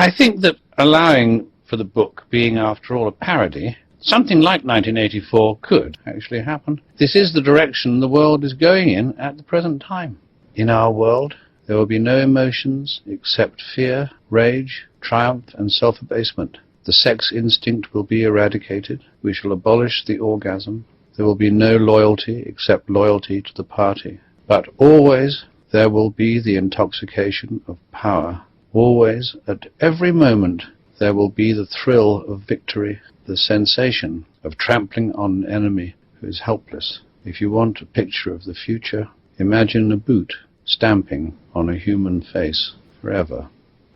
I think that allowing for the book being, after all, a parody, something like 1984 could actually happen. This is the direction the world is going in at the present time. In our world, there will be no emotions except fear, rage, triumph, and self-abasement. The sex instinct will be eradicated. We shall abolish the orgasm. There will be no loyalty except loyalty to the party. But always there will be the intoxication of power. Always, at every moment, there will be the thrill of victory, the sensation of trampling on an enemy who is helpless. If you want a picture of the future, imagine a boot stamping on a human face forever.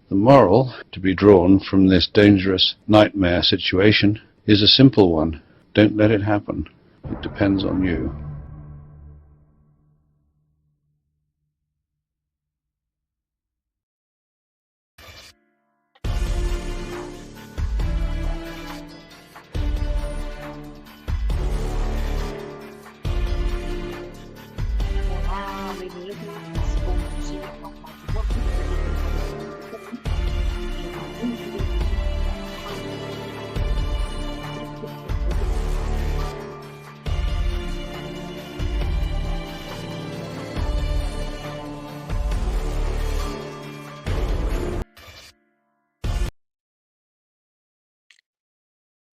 The moral to be drawn from this dangerous nightmare situation is a simple one. Don't let it happen. It depends on you. Olá, meninas, bom dia, boa tarde, boa noite,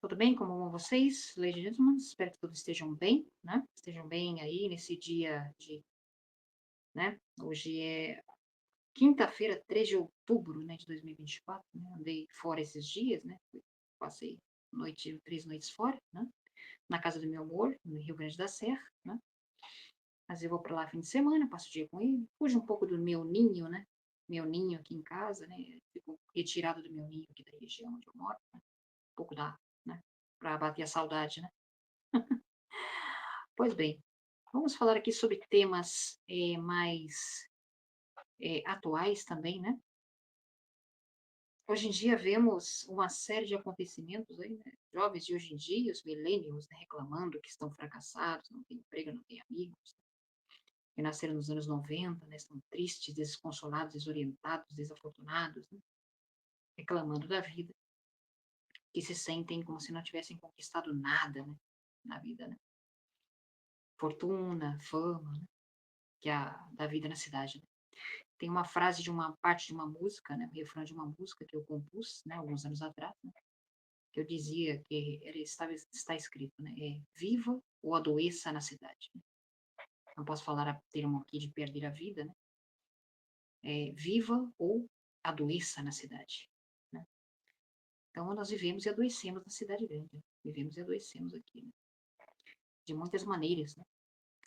tudo bem? Como vão vocês, ladies and gentlemen? Espero que todos estejam bem, né? Estejam bem aí nesse dia de, né? Hoje é quinta-feira, 3 de outubro, né, de 2024, né? Andei fora esses dias, né? Passei 3 noites fora, né? Na casa do meu amor, no Rio Grande da Serra, né? Mas eu vou para lá fim de semana, passo o dia com ele, fujo um pouco do meu ninho, né? Meu ninho aqui em casa, né? Fico retirado do meu ninho aqui da região onde eu moro, né? Um pouco né? Para bater a saudade, né? Pois bem, vamos falar aqui sobre temas mais atuais também, né? Hoje em dia vemos uma série de acontecimentos aí, né? Jovens de hoje em dia, os millennials, né? Reclamando que estão fracassados, não têm emprego, não têm amigos, que nasceram nos anos 90, né? Estão tristes, desconsolados, desorientados, desafortunados, né? Reclamando da vida, que se sentem como se não tivessem conquistado nada, né? Na vida, né? Fortuna, fama, né? Da vida na cidade, né? Tem uma frase de uma parte de uma música, né? Um refrão de uma música que eu compus, né? Alguns anos atrás, né? Que eu dizia que está escrito, né? Viva ou adoeça na cidade. Né? Não posso falar a termo aqui de perder a vida, né? Viva ou adoeça na cidade. Né? Então, nós vivemos e adoecemos na cidade grande. Né? Vivemos e adoecemos aqui, né? De muitas maneiras, né?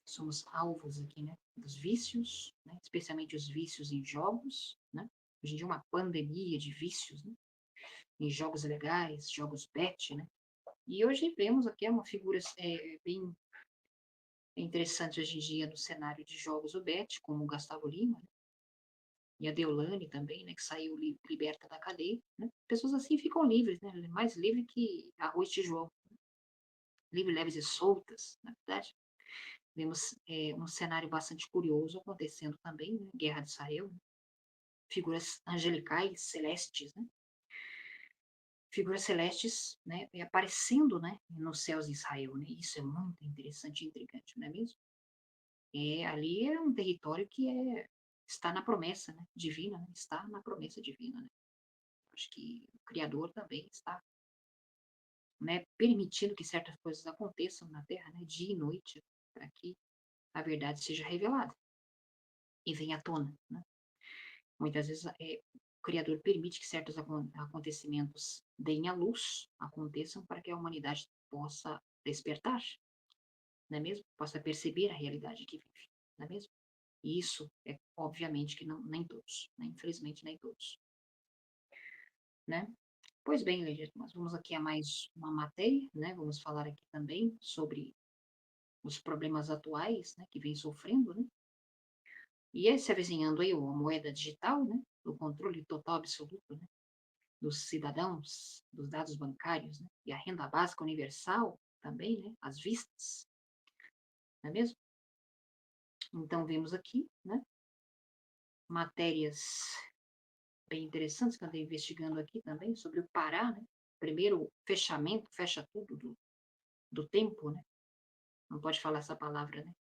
Somos alvos aqui, né? Dos vícios, né? Especialmente os vícios em jogos, né? Hoje em dia uma pandemia de vícios, né? Em jogos legais, jogos bet, né? E hoje vemos aqui uma figura bem interessante hoje em dia no cenário de jogos o bet, como o Gustavo Lima, né? E a Deolane também, né, que saiu liberta da cadeia. Né? Pessoas assim ficam livres, né? Mais livre que arroz de João. Né? Livres, leves e soltas, na verdade. Vemos um cenário bastante curioso acontecendo também, né? Guerra de Israel, né? Figuras angelicais, celestes, né? Figuras celestes, né, aparecendo, né, nos céus de Israel, né? Isso é muito interessante e intrigante, não é mesmo? Ali é um território que está na promessa, né, divina, né? Está na promessa divina, né? Acho que o Criador também está, né, permitindo que certas coisas aconteçam na Terra, né, dia e noite, para que a verdade seja revelada e venha à tona, né? Muitas vezes o Criador permite que certos acontecimentos deem à luz, aconteçam para que a humanidade possa despertar, não é mesmo? Possa perceber a realidade que vive, não é mesmo? E isso é obviamente que não, nem todos, né? Infelizmente nem todos, né? Pois bem, Legia, nós vamos aqui a mais uma matéria, né? Vamos falar aqui também sobre os problemas atuais, né, que vem sofrendo, né? E se avizinhando aí a moeda digital, né? O controle total absoluto, né? Dos cidadãos, dos dados bancários, né? E a renda básica universal também, né? As vistas, não é mesmo? Então, vemos aqui, né? Matérias bem interessantes que eu andei investigando aqui também sobre o Pará, né? Primeiro fechamento, fecha tudo do tempo, né? Não pode falar essa palavra, né?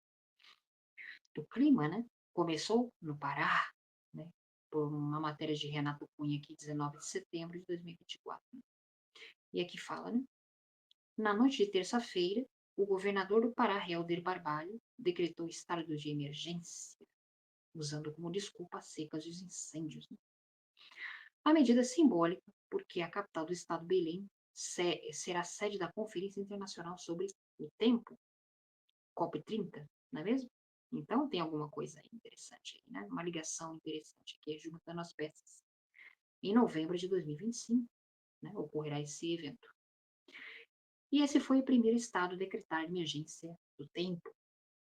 Do clima, né? Começou no Pará, né? Por uma matéria de Renato Cunha aqui, 19 de setembro de 2024. Né? E aqui fala, né? Na noite de terça-feira, o governador do Pará, Helder Barbalho, decretou estado de emergência, usando como desculpa as secas e os incêndios. Né? A medida é simbólica, porque a capital do estado, Belém, será sede da Conferência Internacional sobre o Tempo, COP30, não é mesmo? Então tem alguma coisa interessante aí, né? Uma ligação interessante aqui, juntando as peças. Em novembro de 2025, né, ocorrerá esse evento. E esse foi o primeiro estado a decretar emergência do tempo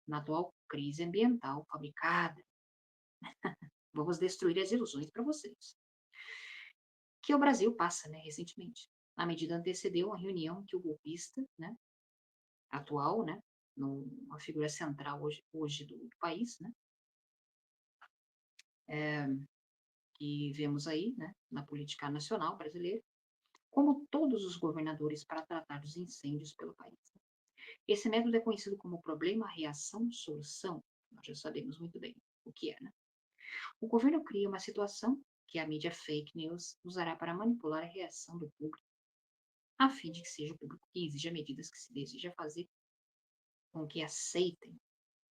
na atual crise ambiental fabricada. Vamos destruir as ilusões para vocês. Que o Brasil passa, né, recentemente. A medida antecedeu a reunião que o golpista, né, atual, né, uma figura central hoje do país, né, que vemos aí, né, na política nacional brasileira, como todos os governadores para tratar dos incêndios pelo país. Esse método é conhecido como problema, reação, solução. Nós já sabemos muito bem o que é, né? O governo cria uma situação que a mídia fake news usará para manipular a reação do público, a fim de que seja o público que exija medidas que se deseja fazer com que aceitem,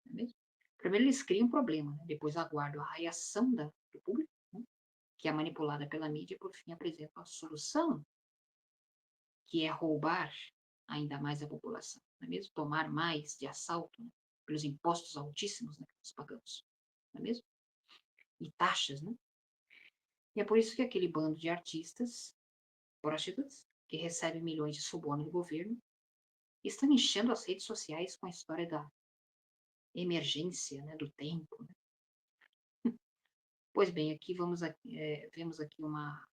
não é mesmo? Primeiro eles criam um problema, né? Depois aguardam a reação do público, né? Que é manipulada pela mídia e por fim apresentam a solução, que é roubar ainda mais a população, não é mesmo? Tomar mais de assalto, né? Pelos impostos altíssimos, né, que nós pagamos, não é mesmo? E taxas, né? E é por isso que aquele bando de artistas, prostitutas, que recebem milhões de suborno do governo, estão enchendo as redes sociais com a história da emergência, né, do tempo. Né? Pois bem, aqui vemos aqui uma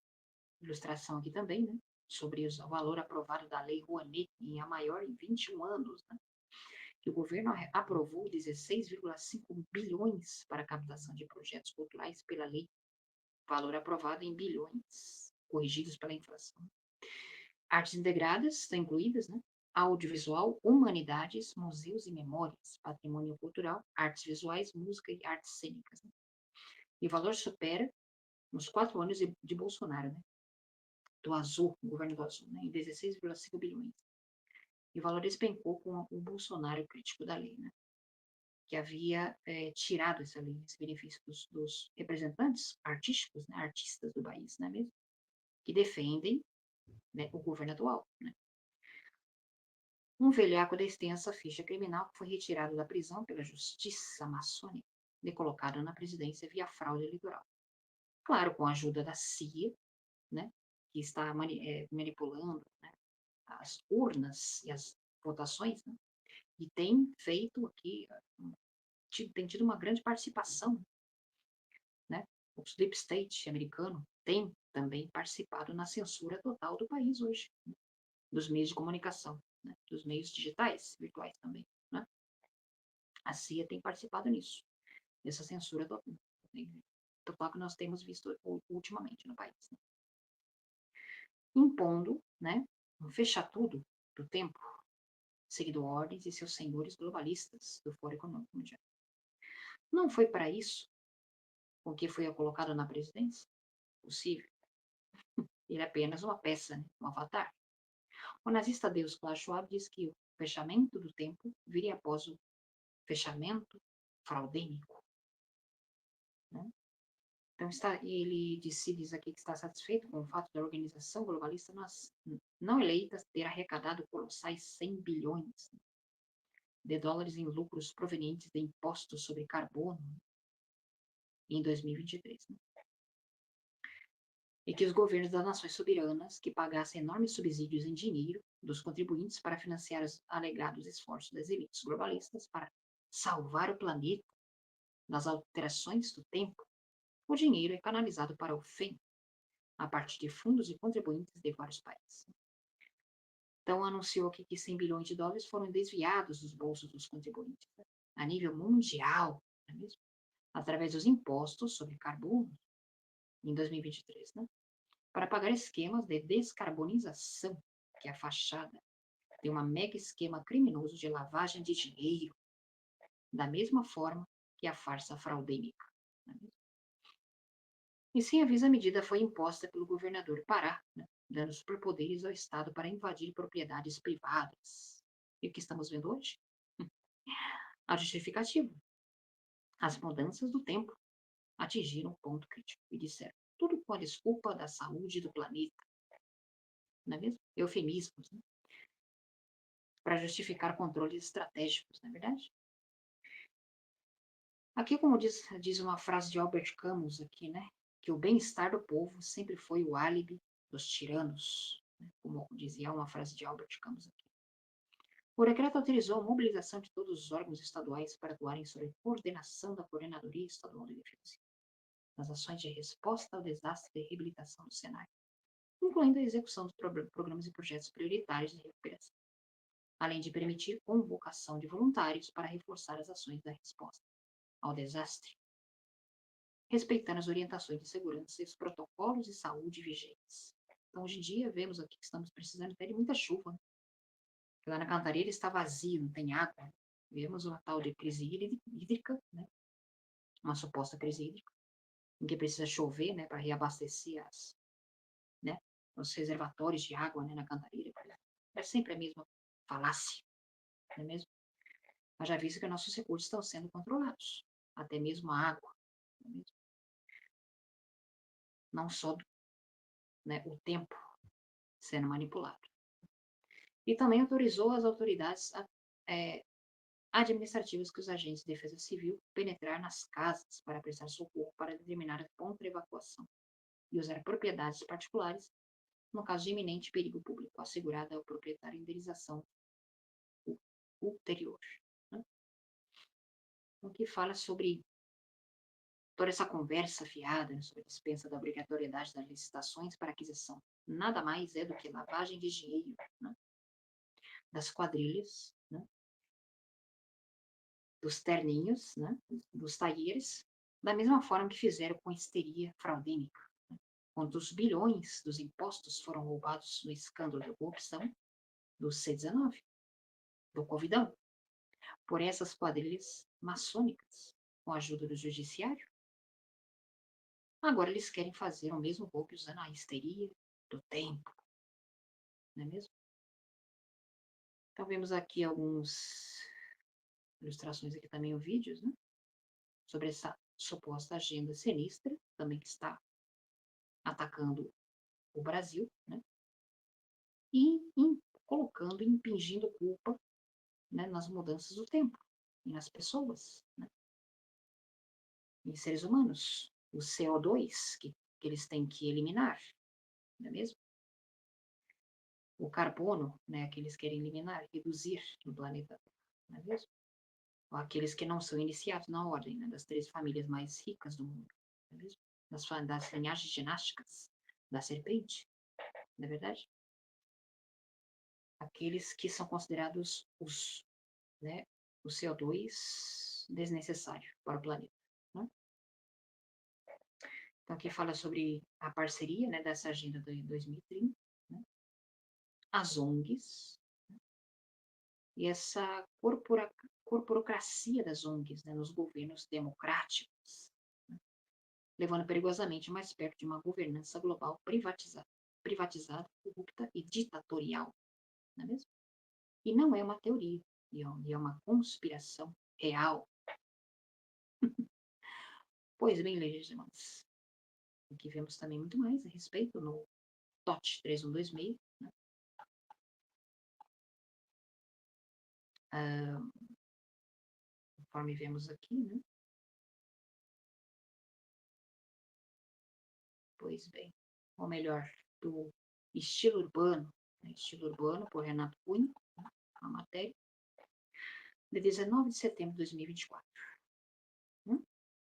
ilustração aqui também, né, sobre o valor aprovado da Lei Rouanet, a maior em 21 anos, né, que o governo aprovou 16,5 bilhões para a captação de projetos culturais pela lei, valor aprovado em bilhões, corrigidos pela inflação. Artes integradas estão incluídas, né? Audiovisual, humanidades, museus e memórias, patrimônio cultural, artes visuais, música e artes cênicas. Né? E o valor supera nos 4 anos de Bolsonaro, né? Do Azul, o governo do Azul, né? Em 16,5 bilhões. E o valor despencou com o Bolsonaro crítico da lei, né? Que havia tirado essa lei, esse benefício dos representantes artísticos, né? Artistas do país, não é mesmo? Que defendem, né, o governo atual, né? Um velhaco da extensa ficha criminal que foi retirado da prisão pela justiça maçônica e colocado na presidência via fraude eleitoral. Claro, com a ajuda da CIA, né, que está manipulando, né, as urnas e as votações, né, e tem feito aqui, tem tido uma grande participação, né, o Deep State americano tem também participado na censura total do país hoje, né, dos meios de comunicação, né, dos meios digitais, virtuais também, né. A CIA tem participado nisso, nessa censura total que nós temos visto ultimamente no país. Né? Impondo, né, um fechar tudo do tempo, seguindo ordens e seus senhores globalistas do Fórum Econômico Mundial. Não foi para isso o que foi colocado na presidência? Possível. Ele é apenas uma peça, né, um avatar. O nazista Deus Klaus Schwab diz que o fechamento do tempo viria após o fechamento fraudênico. Né? Então, ele diz aqui que está satisfeito com o fato da organização globalista não eleita ter arrecadado colossais 100 bilhões de dólares em lucros provenientes de impostos sobre carbono em 2023. Né? E que os governos das nações soberanas que pagassem enormes subsídios em dinheiro dos contribuintes para financiar os alegados esforços das elites globalistas para salvar o planeta das alterações do tempo, o dinheiro é canalizado para o FEM, a partir de fundos e contribuintes de vários países. Então, anunciou aqui que 100 bilhões de dólares foram desviados dos bolsos dos contribuintes, né? A nível mundial, não é mesmo? Através dos impostos sobre carbono em 2023, né? Para pagar esquemas de descarbonização, que é a fachada de um mega esquema criminoso de lavagem de dinheiro, da mesma forma que a farsa fraudêmica. E sem aviso, a medida foi imposta pelo governador Pará, né, dando superpoderes ao Estado para invadir propriedades privadas. E o que estamos vendo hoje? A justificativa. As mudanças do tempo atingiram um ponto crítico e disseram tudo com a desculpa da saúde do planeta. Não é mesmo? Eufemismos, né? Para justificar controles estratégicos, não é verdade? Aqui, como diz uma frase de Albert Camus aqui, né? Que o bem-estar do povo sempre foi o álibi dos tiranos, né? Como dizia uma frase de Albert Camus aqui. O decreto autorizou a mobilização de todos os órgãos estaduais para atuarem sob a coordenação da Coordenadoria Estadual de Defesa Civil, nas ações de resposta ao desastre e reabilitação do cenário, incluindo a execução dos programas e projetos prioritários de recuperação, além de permitir convocação de voluntários para reforçar as ações da resposta ao desastre, respeitando as orientações de segurança e os protocolos de saúde vigentes. Então, hoje em dia, vemos aqui que estamos precisando até de muita chuva, né? Lá na Cantareira está vazio, não tem água. Vemos uma tal de crise hídrica, né? Uma suposta crise hídrica, em que precisa chover, né, para reabastecer né, os reservatórios de água, né, na Cantareira. É sempre a mesma falácia, não é mesmo? Mas já visto que nossos recursos estão sendo controlados, até mesmo a água, não é mesmo? Não só, né, o tempo sendo manipulado. E também autorizou as autoridades administrativas que os agentes de defesa civil penetrar nas casas para prestar socorro para determinar a contra-evacuação e usar propriedades particulares no caso de iminente perigo público, assegurada ao proprietário indenização ulterior. Né? O que fala sobre toda essa conversa fiada, né, sobre a dispensa da obrigatoriedade das licitações para aquisição. Nada mais é do que lavagem de dinheiro, né, das quadrilhas, né, dos terninhos, né, dos talheres, da mesma forma que fizeram com a histeria fraudêmica. Né, quando os bilhões dos impostos foram roubados no escândalo da corrupção do C-19, do Covidão, por essas quadrilhas maçônicas, com a ajuda do judiciário. Agora eles querem fazer o mesmo golpe usando a histeria do tempo, não é mesmo? Então vemos aqui algumas ilustrações aqui também, vídeos, né? Sobre essa suposta agenda sinistra, também que está atacando o Brasil, né? E colocando, impingindo culpa, né, nas mudanças do tempo e nas pessoas, né? Em seres humanos. O CO2 que eles têm que eliminar, não é mesmo? O carbono, né, que eles querem eliminar, reduzir no planeta, não é mesmo? Ou aqueles que não são iniciados na ordem, né, das 3 famílias mais ricas do mundo, não é mesmo? Das linhagens dinásticas da serpente, não é verdade? Aqueles que são considerados né, o CO2 desnecessário para o planeta, né? Então, aqui fala sobre a parceria, né, dessa agenda de 2030, né? As ONGs, né? E essa corporocracia das ONGs, né, nos governos democráticos, né? Levando perigosamente mais perto de uma governança global privatizada, corrupta e ditatorial, não é mesmo? E não é uma teoria, e é uma conspiração real. Pois bem, legítimas. Aqui vemos também muito mais a respeito no TOT 3126, né? Conforme vemos aqui, né? Pois bem, ou melhor, do estilo urbano, né? Estilo urbano, por Renato Cunha, né? A matéria, de 19 de setembro de 2024.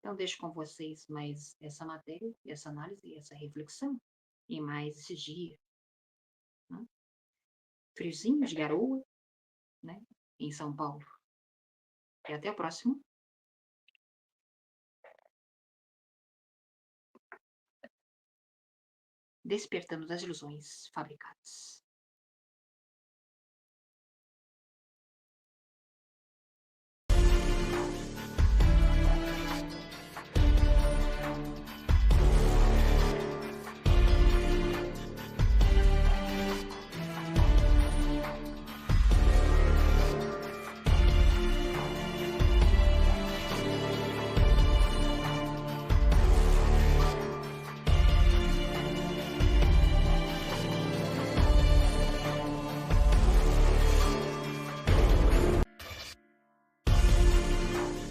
Então, deixo com vocês mais essa matéria, essa análise, essa reflexão, e mais esse dia, né? Friozinho de garoa, né? Em São Paulo. E até a próxima. despertando das ilusões fabricadas.